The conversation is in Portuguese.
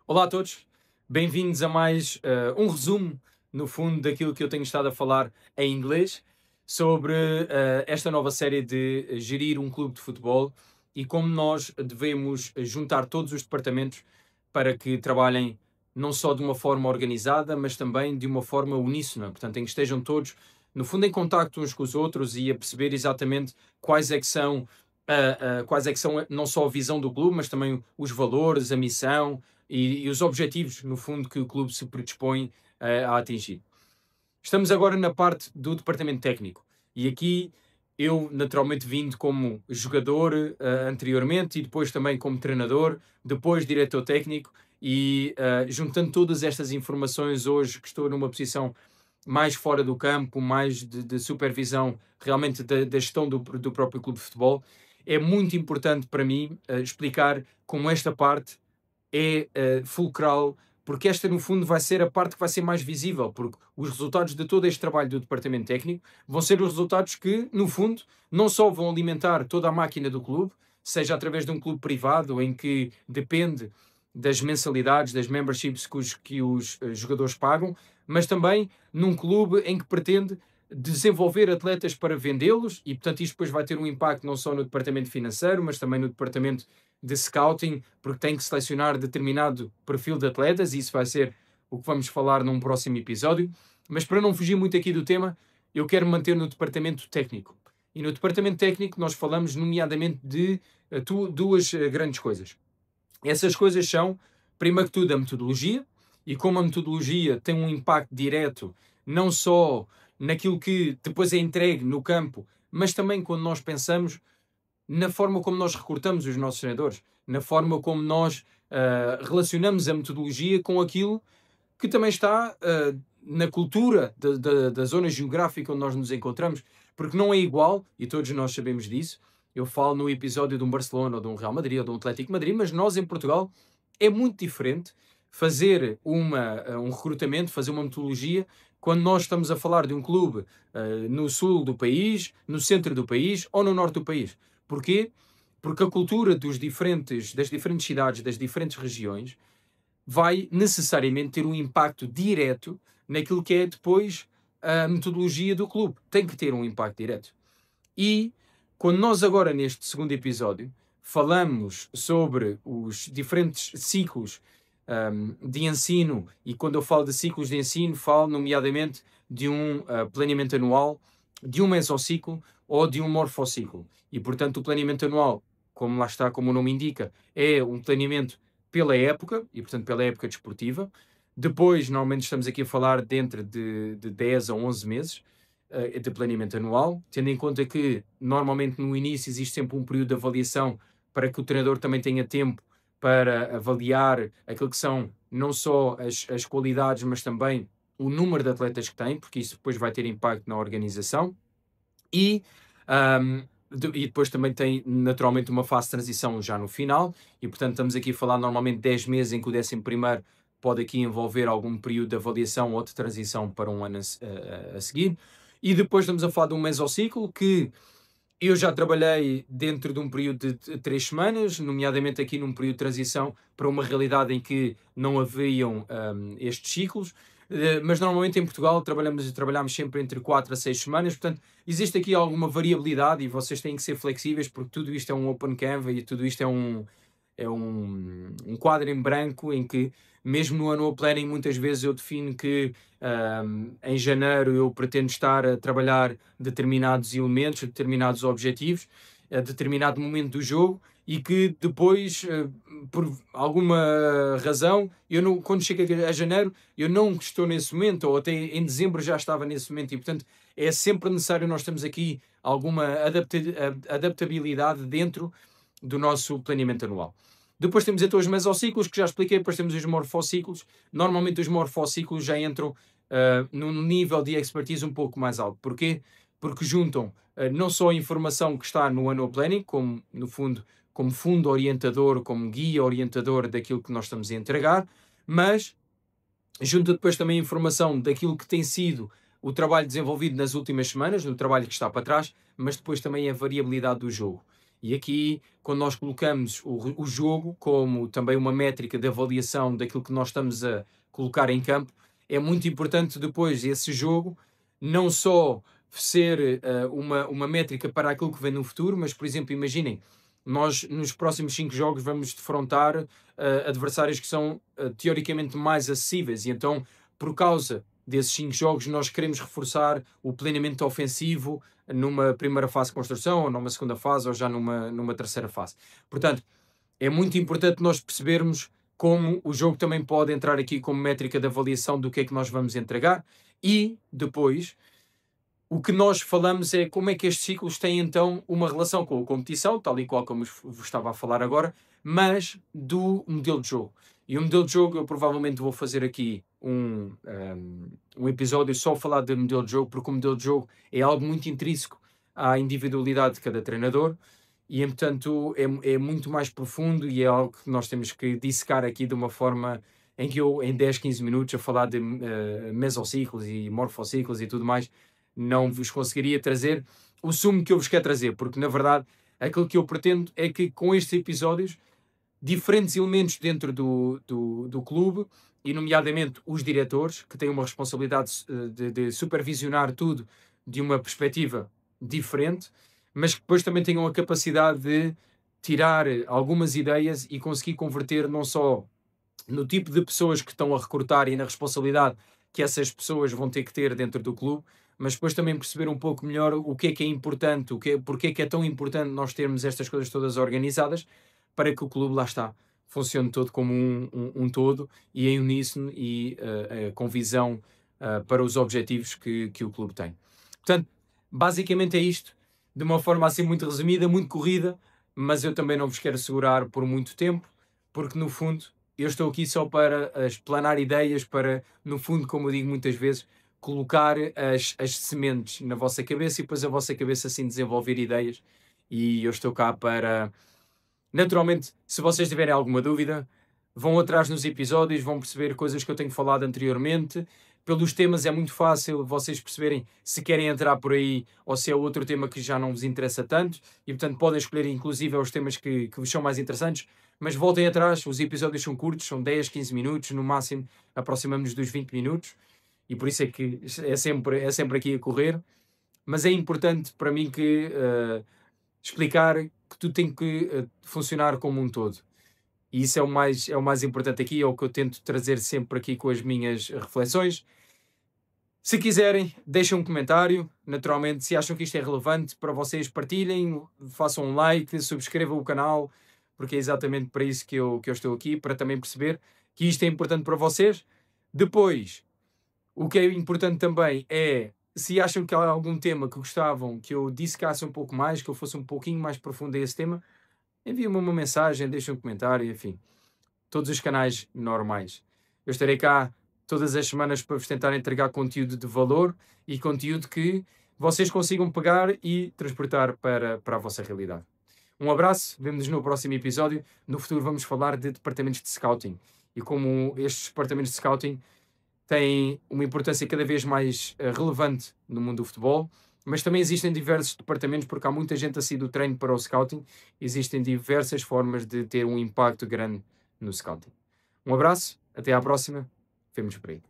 Olá a todos, bem-vindos a mais um resumo, no fundo, daquilo que eu tenho estado a falar em inglês sobre esta nova série de gerir um clube de futebol e como nós devemos juntar todos os departamentos para que trabalhem não só de uma forma organizada, mas também de uma forma uníssona, portanto, em que estejam todos, no fundo, em contacto uns com os outros e a perceber exatamente quais é que são, quais é que são não só a visão do clube, mas também os valores, a missão e os objetivos, no fundo, que o clube se predispõe a atingir. Estamos agora na parte do departamento técnico e aqui eu, naturalmente, vindo como jogador anteriormente e depois também como treinador, depois diretor técnico e juntando todas estas informações hoje que estou numa posição mais fora do campo, mais de supervisão realmente da gestão do próprio clube de futebol, é muito importante para mim explicar como esta parte é fulcral, porque esta, no fundo, vai ser a parte que vai ser mais visível, porque os resultados de todo este trabalho do departamento técnico vão ser os resultados que, no fundo, não só vão alimentar toda a máquina do clube, seja através de um clube privado em que depende das mensalidades, das memberships que os jogadores pagam, mas também num clube em que pretende desenvolver atletas para vendê-los e, portanto, isto depois vai ter um impacto não só no departamento financeiro, mas também no departamento de scouting, porque tem que selecionar determinado perfil de atletas, e isso vai ser o que vamos falar num próximo episódio. Mas para não fugir muito aqui do tema, eu quero manter no departamento técnico. E no departamento técnico nós falamos nomeadamente de duas grandes coisas. Essas coisas são, primeiro que tudo, a metodologia, e como a metodologia tem um impacto direto não só naquilo que depois é entregue no campo, mas também quando nós pensamos na forma como nós recrutamos os nossos treinadores, na forma como nós relacionamos a metodologia com aquilo que também está na cultura da zona geográfica onde nós nos encontramos, porque não é igual, e todos nós sabemos disso. Eu falo no episódio de um Barcelona, ou de um Real Madrid, ou de um Atlético de Madrid, mas nós em Portugal é muito diferente fazer um recrutamento, fazer uma metodologia, quando nós estamos a falar de um clube no sul do país, no centro do país ou no norte do país. Porquê? Porque a cultura das diferentes cidades, das diferentes regiões, vai necessariamente ter um impacto direto naquilo que é depois a metodologia do clube. Tem que ter um impacto direto. E quando nós agora neste segundo episódio falamos sobre os diferentes ciclos de ensino, e quando eu falo de ciclos de ensino, falo nomeadamente de um planeamento anual, de um mesociclo ou de um morfociclo. E portanto o planeamento anual, como lá está, como o nome indica, é um planeamento pela época, e portanto pela época desportiva. Depois, normalmente estamos aqui a falar dentro de 10 a 11 meses de planeamento anual, tendo em conta que normalmente no início existe sempre um período de avaliação para que o treinador também tenha tempo para avaliar aquilo que são não só as qualidades, mas também o número de atletas que tem, porque isso depois vai ter impacto na organização. E, e depois também tem naturalmente uma fase de transição já no final, e portanto estamos aqui a falar normalmente 10 meses em que o 11º pode aqui envolver algum período de avaliação ou de transição para um ano a seguir. E depois estamos a falar de um mesociclo que eu já trabalhei dentro de um período de 3 semanas, nomeadamente aqui num período de transição para uma realidade em que não haviam estes ciclos, mas normalmente em Portugal trabalhamos sempre entre 4 a 6 semanas, portanto existe aqui alguma variabilidade e vocês têm que ser flexíveis, porque tudo isto é um open canvas e tudo isto é um quadro em branco em que, mesmo no annual planning, muitas vezes eu defino que em janeiro eu pretendo estar a trabalhar determinados elementos, determinados objetivos, a determinado momento do jogo, e que depois, por alguma razão, eu não, quando chega a janeiro, eu não estou nesse momento, ou até em dezembro já estava nesse momento, e portanto é sempre necessário nós termos aqui alguma adaptabilidade dentro do nosso planeamento anual. Depois temos então os mesociclos, que já expliquei, depois temos os morfociclos. Normalmente os morfociclos já entram num nível de expertise um pouco mais alto. Porquê? Porque juntam não só a informação que está no annual planning, como no fundo, como fundo orientador, como guia orientador daquilo que nós estamos a entregar, mas junta depois também a informação daquilo que tem sido o trabalho desenvolvido nas últimas semanas, no trabalho que está para trás, mas depois também a variabilidade do jogo. E aqui, quando nós colocamos o jogo como também uma métrica de avaliação daquilo que nós estamos a colocar em campo, é muito importante depois esse jogo não só ser uma métrica para aquilo que vem no futuro, mas, por exemplo, imaginem, nós nos próximos 5 jogos vamos defrontar adversários que são teoricamente mais acessíveis, e então, por causa desses 5 jogos, nós queremos reforçar o planeamento ofensivo numa primeira fase de construção, ou numa segunda fase, ou já numa terceira fase. Portanto, é muito importante nós percebermos como o jogo também pode entrar aqui como métrica de avaliação do que é que nós vamos entregar, e depois o que nós falamos é como é que estes ciclos têm então uma relação com a competição, tal e qual como vos estava a falar agora, mas do modelo de jogo. E o modelo de jogo, eu provavelmente vou fazer aqui um episódio só a falar de modelo de jogo, porque o modelo de jogo é algo muito intrínseco à individualidade de cada treinador e, portanto, é muito mais profundo e é algo que nós temos que dissecar aqui de uma forma em que eu, em 10, 15 minutos, a falar de mesociclos e morfociclos e tudo mais, não vos conseguiria trazer o sumo que eu vos quero trazer, porque, na verdade, aquilo que eu pretendo é que com estes episódios diferentes elementos dentro do clube, e nomeadamente os diretores, que têm uma responsabilidade de supervisionar tudo de uma perspectiva diferente, mas que depois também tenham a capacidade de tirar algumas ideias e conseguir converter não só no tipo de pessoas que estão a recrutar e na responsabilidade que essas pessoas vão ter que ter dentro do clube, mas depois também perceber um pouco melhor o que é importante, porque é que é tão importante nós termos estas coisas todas organizadas, para que o clube, lá está, funcione todo como um todo e em uníssono e com visão para os objetivos que o clube tem. Portanto, basicamente é isto, de uma forma assim muito resumida, muito corrida, mas eu também não vos quero segurar por muito tempo, porque no fundo eu estou aqui só para explanar ideias, para, no fundo, como eu digo muitas vezes, colocar as sementes na vossa cabeça e depois a vossa cabeça assim desenvolver ideias. E eu estou cá para... Naturalmente, se vocês tiverem alguma dúvida, vão atrás nos episódios, vão perceber coisas que eu tenho falado anteriormente. Pelos temas é muito fácil vocês perceberem se querem entrar por aí ou se é outro tema que já não vos interessa tanto, e portanto podem escolher inclusive os temas que vos são mais interessantes, mas voltem atrás, os episódios são curtos, são 10, 15 minutos, no máximo aproximamos dos 20 minutos, e por isso é que é sempre aqui a correr, mas é importante para mim que explicar que tudo tem que funcionar como um todo. E isso é o mais importante aqui, é o que eu tento trazer sempre aqui com as minhas reflexões. Se quiserem, deixem um comentário. Naturalmente, se acham que isto é relevante para vocês, partilhem, façam um like, subscrevam o canal, porque é exatamente para isso que eu estou aqui, para também perceber que isto é importante para vocês. Depois, o que é importante também é, se acham que há algum tema que gostavam que eu dissecasse um pouco mais, que eu fosse um pouquinho mais profundo a esse tema, enviem-me uma mensagem, deixem um comentário, enfim. Todos os canais normais. Eu estarei cá todas as semanas para vos tentar entregar conteúdo de valor e conteúdo que vocês consigam pegar e transportar para a vossa realidade. Um abraço, vemo-nos no próximo episódio. No futuro vamos falar de departamentos de scouting e como estes departamentos de scouting têm uma importância cada vez mais relevante no mundo do futebol, mas também existem diversos departamentos, porque há muita gente a sair do treino para o scouting, existem diversas formas de ter um impacto grande no scouting. Um abraço, até à próxima, vemo-nos por aí.